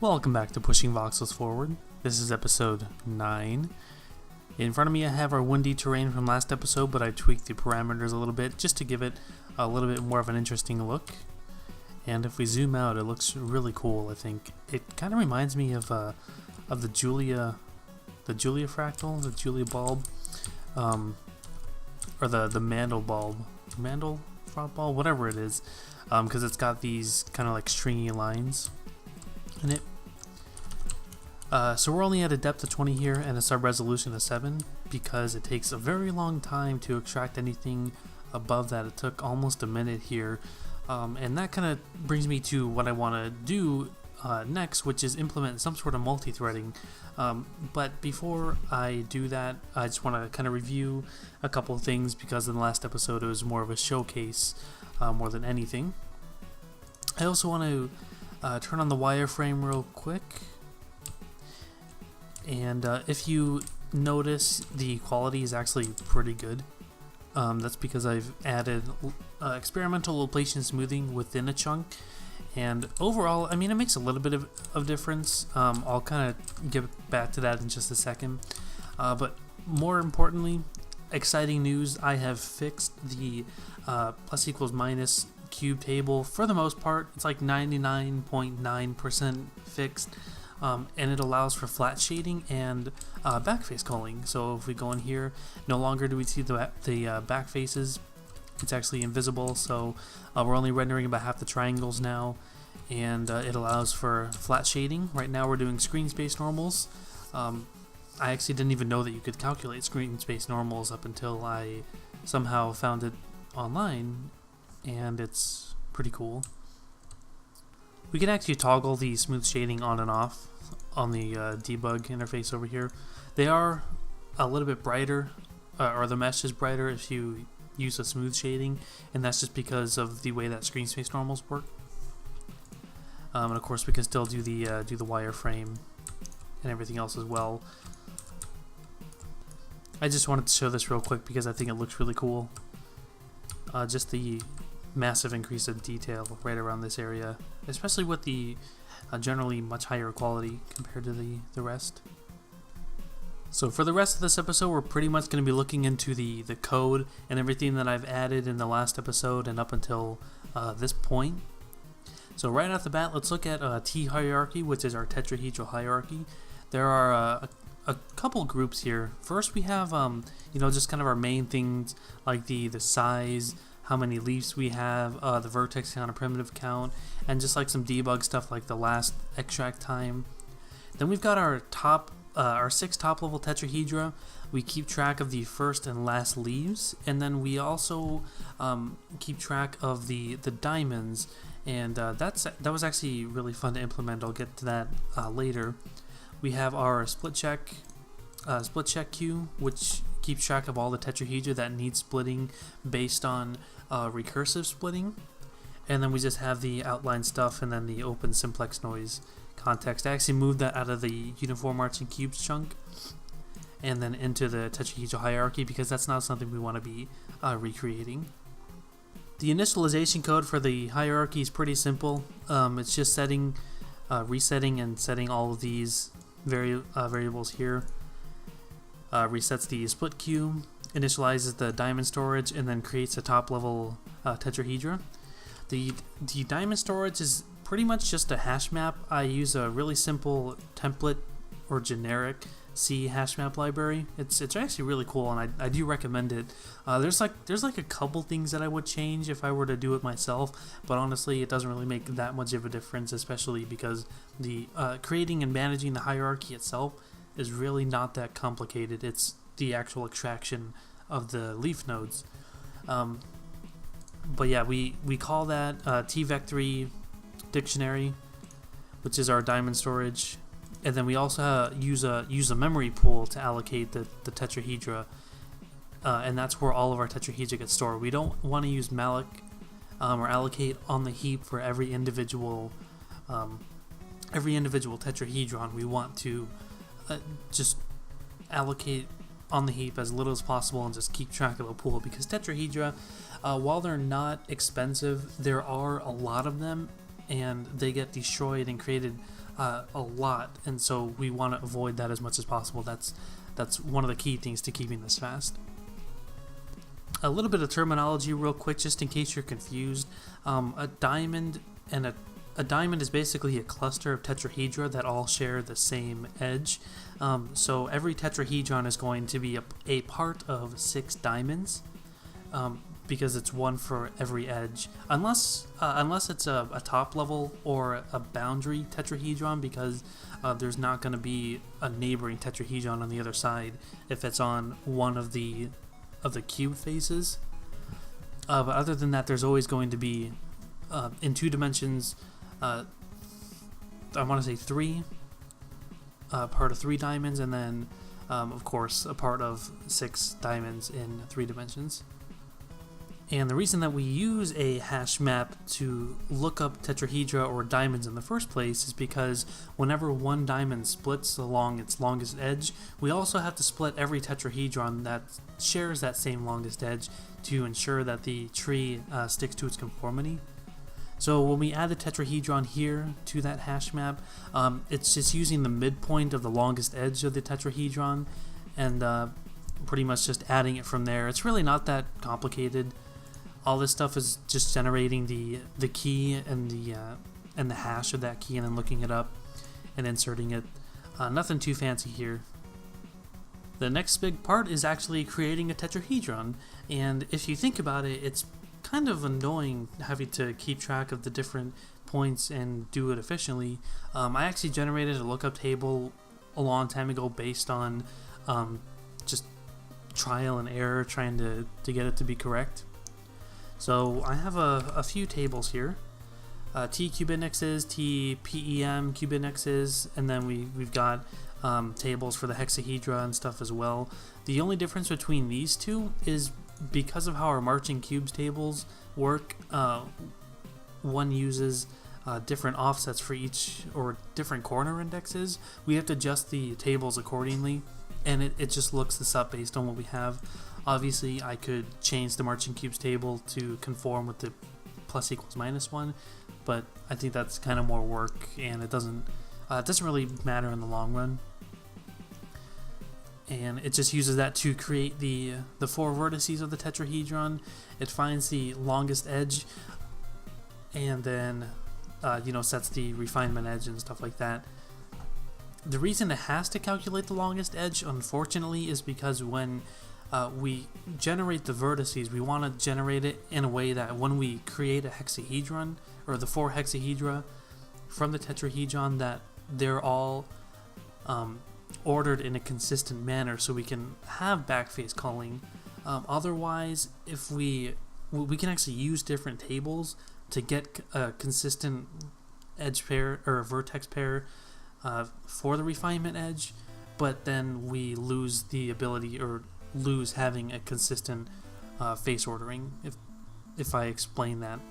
Welcome back to Pushing Voxels Forward. This is episode 9. In front of me I have our windy terrain from last episode, but I tweaked the parameters a little bit just to give it a little bit more of an interesting look. And if we zoom out, it looks really cool, I think. It kind of reminds me of the Julia fractal, the Julia bulb, or the Mandel bulb, Mandelbrot bulb, whatever it is, because it's got these kind of like stringy lines in it. So we're only at a depth of 20 here and a sub resolution of 7 because it takes a very long time to extract anything above that. It took almost a minute here, and that kind of brings me to what I want to do next, which is implement some sort of multi-threading. But before I do that, I just want to kind of review a couple of things because in the last episode it was more of a showcase more than anything. I also want to turn on the wireframe real quick, and if you notice, the quality is actually pretty good. That's because I've added experimental Laplacian smoothing within a chunk, and overall, I mean, it makes a little bit of difference. I'll kind of get back to that in just a second, but more importantly, exciting news, I have fixed the plus equals minus cube table. For the most part, it's like 99.9% fixed, and it allows for flat shading and backface culling. So if we go in here, no longer do we see the back faces. It's actually invisible, so we're only rendering about half the triangles now, and it allows for flat shading. Right now we're doing screen space normals. I actually didn't even know that you could calculate screen space normals up until I somehow found it online, and it's pretty cool. We can actually toggle the smooth shading on and off on the debug interface over here. They are a little bit brighter, or the mesh is brighter if you use a smooth shading, and that's just because of the way that screen space normals work. And of course we can still do the wireframe and everything else as well. I just wanted to show this real quick because I think it looks really cool. Just the massive increase of detail right around this area, especially with the generally much higher quality compared to the rest. So for the rest of this episode, we're pretty much going to be looking into the code and everything that I've added in the last episode and up until this point. So right off the bat, let's look at T hierarchy, which is our tetrahedral hierarchy. There are a couple groups here. First we have just kind of our main things like the size, how many leaves we have, the vertex count, a primitive count, and just like some debug stuff like the last extract time. Then we've got our 6 top level tetrahedra. We keep track of the first and last leaves, and then we also keep track of the diamonds, and that was actually really fun to implement. I'll get to that later. We have our split check queue, which keeps track of all the tetrahedra that need splitting based on recursive splitting, and then we just have the outline stuff and then the open simplex noise context. I actually moved that out of the uniform arcs and cubes chunk and then into the tetrahedral hierarchy because that's not something we want to be recreating. The initialization code for the hierarchy is pretty simple. It's just resetting and setting all of these variables here. Resets the split queue, initializes the diamond storage, and then creates a top level tetrahedra. The diamond storage is pretty much just a hash map. I use a really simple template or generic C hash map library. It's actually really cool, and I do recommend it. There's like a couple things that I would change if I were to do it myself, but honestly it doesn't really make that much of a difference, especially because the creating and managing the hierarchy itself is really not that complicated. It's the actual extraction of the leaf nodes. But yeah, we call that tvec3 dictionary, which is our diamond storage, and then we also use a memory pool to allocate the tetrahedra, and that's where all of our tetrahedra get stored. We don't want to use malloc or allocate on the heap for every individual tetrahedron. We want to just allocate on the heap as little as possible and just keep track of a pool, because tetrahedra, while they're not expensive, there are a lot of them and they get destroyed and created a lot, and so we want to avoid that as much as possible. That's one of the key things to keeping this fast. A little bit of terminology real quick, just in case you're confused. A diamond is basically a cluster of tetrahedra that all share the same edge. So every tetrahedron is going to be a part of 6 diamonds, because it's one for every edge, unless it's a top level or a boundary tetrahedron, because there's not going to be a neighboring tetrahedron on the other side if it's on one of the cube faces. But other than that, there's always going to be in 2 dimensions, I want to say 3, part of 3 diamonds, and then of course a part of 6 diamonds in 3 dimensions. And the reason that we use a hash map to look up tetrahedra or diamonds in the first place is because whenever one diamond splits along its longest edge, we also have to split every tetrahedron that shares that same longest edge to ensure that the tree sticks to its conformity. So when we add the tetrahedron here to that hash map, it's just using the midpoint of the longest edge of the tetrahedron and pretty much just adding it from there. It's really not that complicated. All this stuff is just generating the key and the hash of that key, and then looking it up and inserting it. Nothing too fancy here. The next big part is actually creating a tetrahedron, and if you think about it, it's kind of annoying having to keep track of the different points and do it efficiently. I actually generated a lookup table a long time ago based on just trial and error, trying to get it to be correct. So I have a few tables here, T cubindexes, T PEM cubindexes, and then we've got tables for the hexahedra and stuff as well. The only difference between these two is because of how our marching cubes tables work. One uses different offsets for each, or different corner indexes. We have to adjust the tables accordingly, and it just looks this up based on what we have. Obviously, I could change the marching cubes table to conform with the plus equals minus 1, but I think that's kind of more work, and it doesn't really matter in the long run. And it just uses that to create the 4 vertices of the tetrahedron. It finds the longest edge, and then sets the refinement edge and stuff like that. The reason it has to calculate the longest edge, unfortunately, is because when we generate the vertices, we want to generate it in a way that when we create a hexahedron, or the 4 hexahedra from the tetrahedron, that they're all ordered in a consistent manner, so we can have backface culling. Otherwise, if we can actually use different tables to get a consistent edge pair or vertex pair for the refinement edge, but then we lose the ability, or lose having a consistent face ordering, if I explain that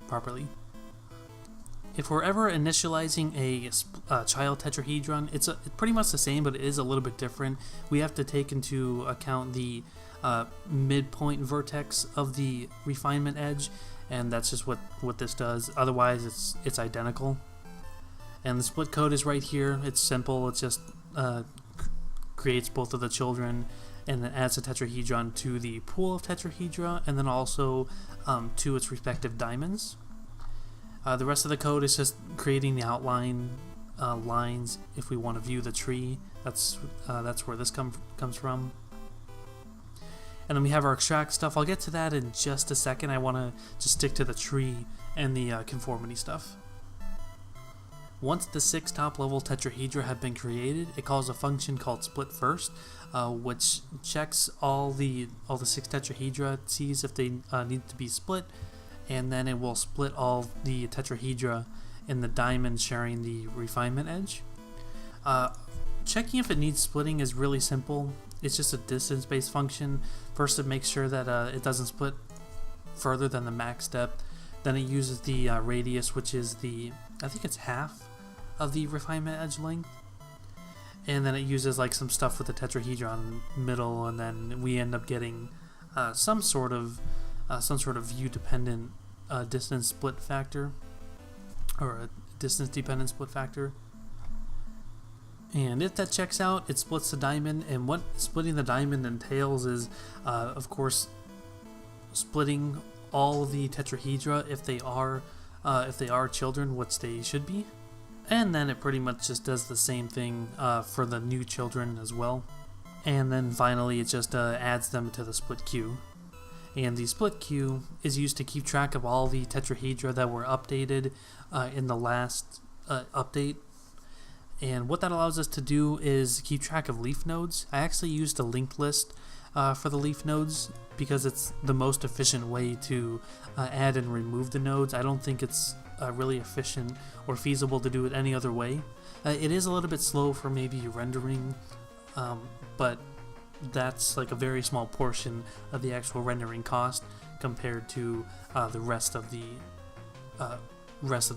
properly. If we're ever initializing a child tetrahedron, it's pretty much the same, but it is a little bit different. We have to take into account the midpoint vertex of the refinement edge, and that's just what this does. Otherwise, it's identical. And the split code is right here. It's simple. It just creates both of the children, and then adds a tetrahedron to the pool of tetrahedra, and then also to its respective diamonds. The rest of the code is just creating the outline lines if we want to view the tree. That's where this comes from. And then we have our extract stuff. I'll get to that in just a second. I want to just stick to the tree and the conformity stuff. Once the 6 top-level tetrahedra have been created, it calls a function called split first, which checks all the 6 tetrahedra, sees if they need to be split, and then it will split all the tetrahedra in the diamond sharing the refinement edge. Checking if it needs splitting is really simple. It's just a distance-based function. First, it makes sure that it doesn't split further than the max depth. Then it uses the radius, which is I think it's half of the refinement edge length. And then it uses like some stuff with the tetrahedron middle, and then we end up getting some sort of view-dependent distance split factor, or a distance dependent split factor. And if that checks out, it splits the diamond, and what splitting the diamond entails is, of course, splitting all the tetrahedra if they are children, which they should be. And then it pretty much just does the same thing for the new children as well. And then finally it just adds them to the split queue. And the split queue is used to keep track of all the tetrahedra that were updated in the last update. And what that allows us to do is keep track of leaf nodes. I actually used a linked list for the leaf nodes because it's the most efficient way to add and remove the nodes. I don't think it's really efficient or feasible to do it any other way. It is a little bit slow for maybe rendering, but that's like a very small portion of the actual rendering cost compared to the rest of the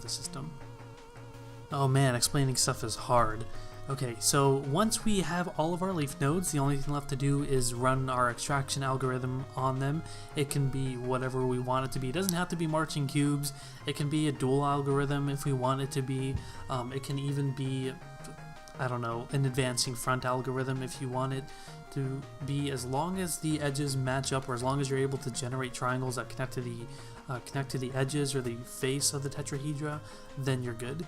system. Oh man, explaining stuff is hard. Okay, so once we have all of our leaf nodes, the only thing left to do is run our extraction algorithm on them. It can be whatever we want it to be. It doesn't have to be marching cubes. It can be a dual algorithm if we want it to be. It can even be, I don't know, an advancing front algorithm if you want it to be, as long as the edges match up, or as long as you're able to generate triangles that connect to the edges or the face of the tetrahedra, then you're good.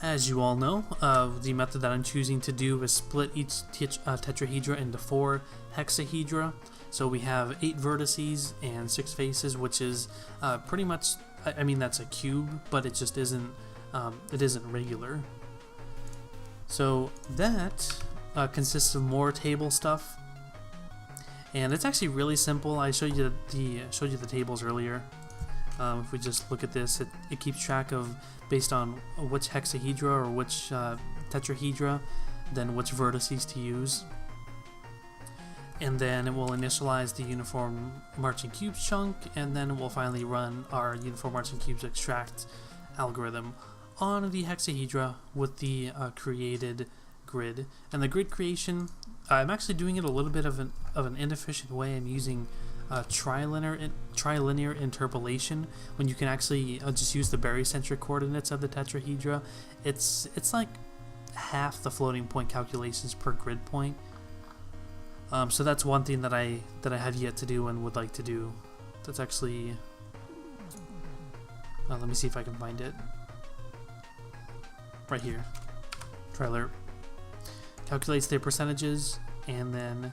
As you all know, the method that I'm choosing to do is split each tetrahedra into 4 hexahedra. So we have 8 vertices and 6 faces, which is pretty much, I mean, that's a cube, but it just isn't, it isn't regular. So that consists of more table stuff, and it's actually really simple. I showed you the tables earlier. If we just look at this, it keeps track of, based on which hexahedra or which tetrahedra, then which vertices to use. And then it will initialize the uniform marching cubes chunk, and then it will finally run our uniform marching cubes extract algorithm on the hexahedra with the created grid. And the grid creation, I'm actually doing it a little bit of an inefficient way. I'm using trilinear interpolation, when you can actually just use the barycentric coordinates of the tetrahedra. It's like half the floating point calculations per grid point. So that's one thing that I have yet to do and would like to do. That's actually, let me see if I can find it. Right here. Triler calculates their percentages and then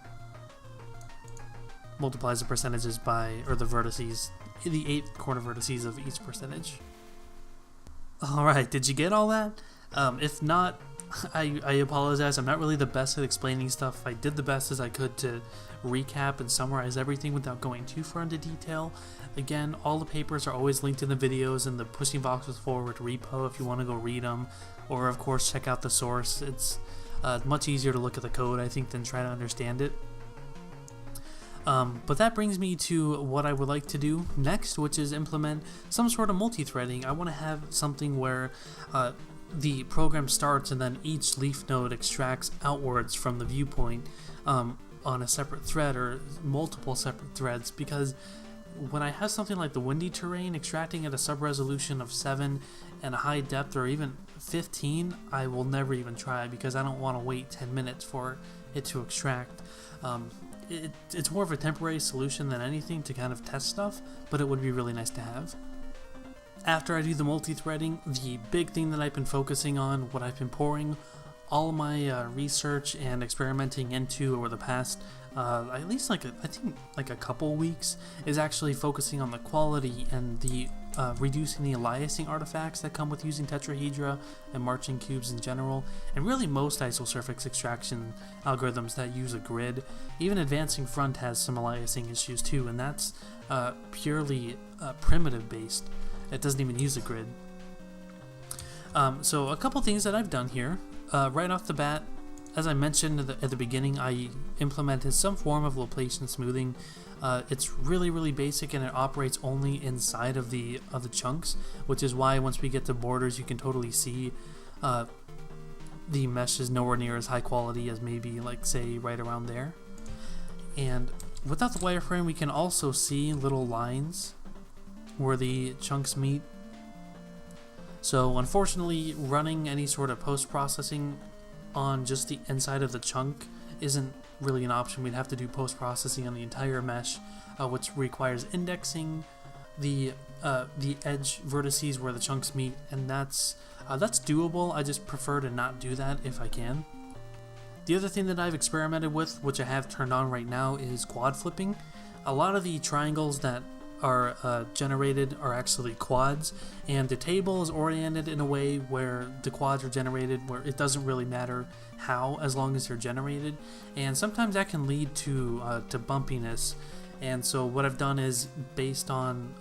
multiplies the percentages by, or the vertices, the 8 corner vertices of each percentage. Alright, did you get all that? If not, I apologize. I'm not really the best at explaining stuff. I did the best as I could to recap and summarize everything without going too far into detail. Again, all the papers are always linked in the videos in the Pushing Voxels Forward repo if you want to go read them, or of course check out the source. It's much easier to look at the code, I think, than try to understand it. But that brings me to what I would like to do next, which is implement some sort of multi-threading. I want to have something where the program starts and then each leaf node extracts outwards from the viewpoint on a separate thread or multiple separate threads, because when I have something like the windy terrain extracting at a sub-resolution of 7 and a high depth or even 15, I will never even try, because I don't want to wait 10 minutes for it to extract. It's more of a temporary solution than anything to kind of test stuff, but it would be really nice to have. After I do the multi-threading, the big thing that I've been focusing on, what I've been pouring all of my research and experimenting into over the past at least I think a couple weeks, is actually focusing on the quality and the reducing the aliasing artifacts that come with using tetrahedra and marching cubes in general, and really most isosurface extraction algorithms that use a grid. Even advancing front has some aliasing issues too, and that's purely primitive based. It doesn't even use a grid. So a couple things that I've done here. Right off the bat, as I mentioned at the beginning, I implemented some form of Laplacian smoothing. It's really basic, and it operates only inside of the chunks, which is why once we get to borders, you can totally see the mesh is nowhere near as high quality as maybe, like, say, right around there. And without the wireframe, we can also see little lines where the chunks meet. So unfortunately, running any sort of post-processing on just the inside of the chunk isn't really an option. We'd have to do post-processing on the entire mesh, which requires indexing the edge vertices where the chunks meet, and that's doable. I just prefer to not do that if I can. The other thing that I've experimented with, which I have turned on right now, is quad flipping. A lot of the triangles that are generated are actually quads, and the table is oriented in a way where the quads are generated where it doesn't really matter how, as long as they're generated, and sometimes that can lead to bumpiness. And so what I've done is, based on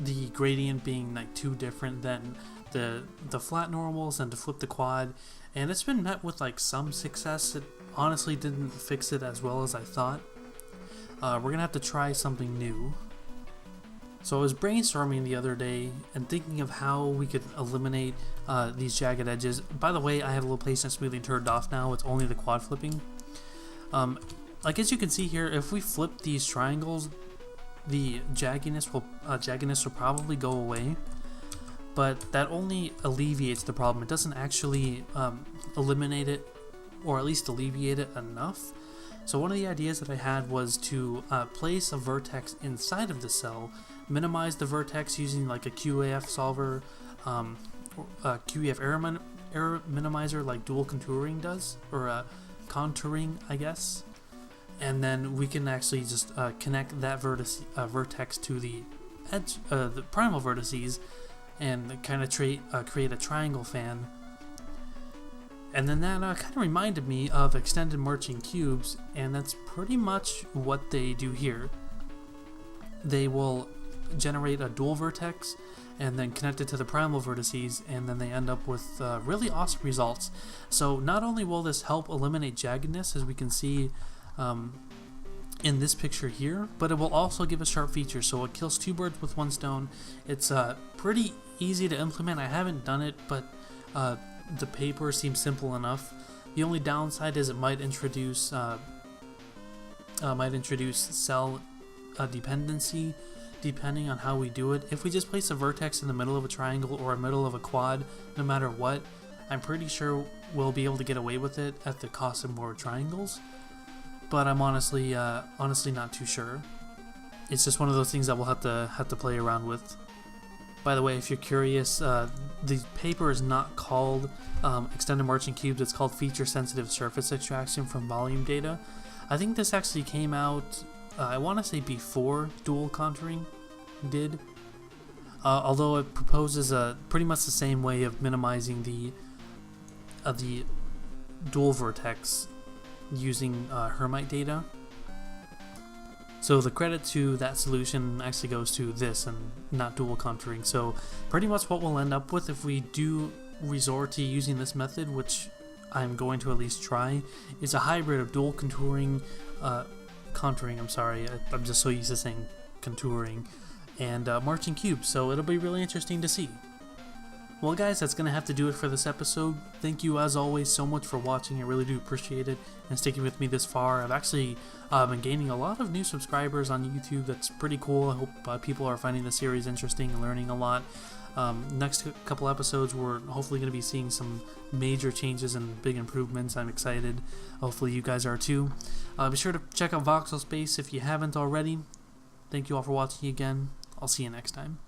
the gradient being like too different than the flat normals, and to flip the quad, and it's been met with like some success. It honestly didn't fix it as well as I thought. We're gonna have to try something new. So I was brainstorming the other day and thinking of how we could eliminate these jagged edges. By the way, I have Laplacian smoothing turned off now. It's only the quad flipping. Like as you can see here, if we flip these triangles, the jaggedness will probably go away. But that only alleviates the problem. It doesn't actually eliminate it, or at least alleviate it enough. So one of the ideas that I had was to place a vertex inside of the cell, minimize the vertex using like a QAF solver, QEF error minimizer like dual contouring does, or contouring, I guess. And then we can actually just connect that vertex to the edge, the primal vertices, and kind of create a triangle fan. And then that kind of reminded me of extended marching cubes, and that's pretty much what they do here. They will generate a dual vertex and then connect it to the primal vertices, and then they end up with really awesome results. So not only will this help eliminate jaggedness, as we can see in this picture here, but it will also give us sharp features. So it kills two birds with one stone. It's pretty easy to implement. I haven't done it, but the paper seems simple enough. The only downside is it might introduce cell dependency, depending on how we do it. If we just place a vertex in the middle of a triangle or a middle of a quad, no matter what, I'm pretty sure we'll be able to get away with it at the cost of more triangles. But I'm honestly not too sure. It's just one of those things that we'll have to play around with. By the way, if you're curious, the paper is not called Extended Marching Cubes. It's called Feature Sensitive Surface Extraction from Volume Data. I think this actually came out, I want to say before dual contouring did. Although it proposes pretty much the same way of minimizing the dual vertex using Hermite data. So the credit to that solution actually goes to this and not dual contouring. So pretty much what we'll end up with if we do resort to using this method, which I'm going to at least try, is a hybrid of dual contouring, I'm just so used to saying contouring, and marching cubes. So it'll be really interesting to see. Well guys, that's going to have to do it for this episode. Thank you as always so much for watching. I really do appreciate it and sticking with me this far. I've actually been gaining a lot of new subscribers on YouTube. That's pretty cool. I hope people are finding the series interesting and learning a lot. Next couple episodes, we're hopefully going to be seeing some major changes and big improvements. I'm excited. Hopefully you guys are too. Be sure to check out Voxel Space if you haven't already. Thank you all for watching again. I'll see you next time.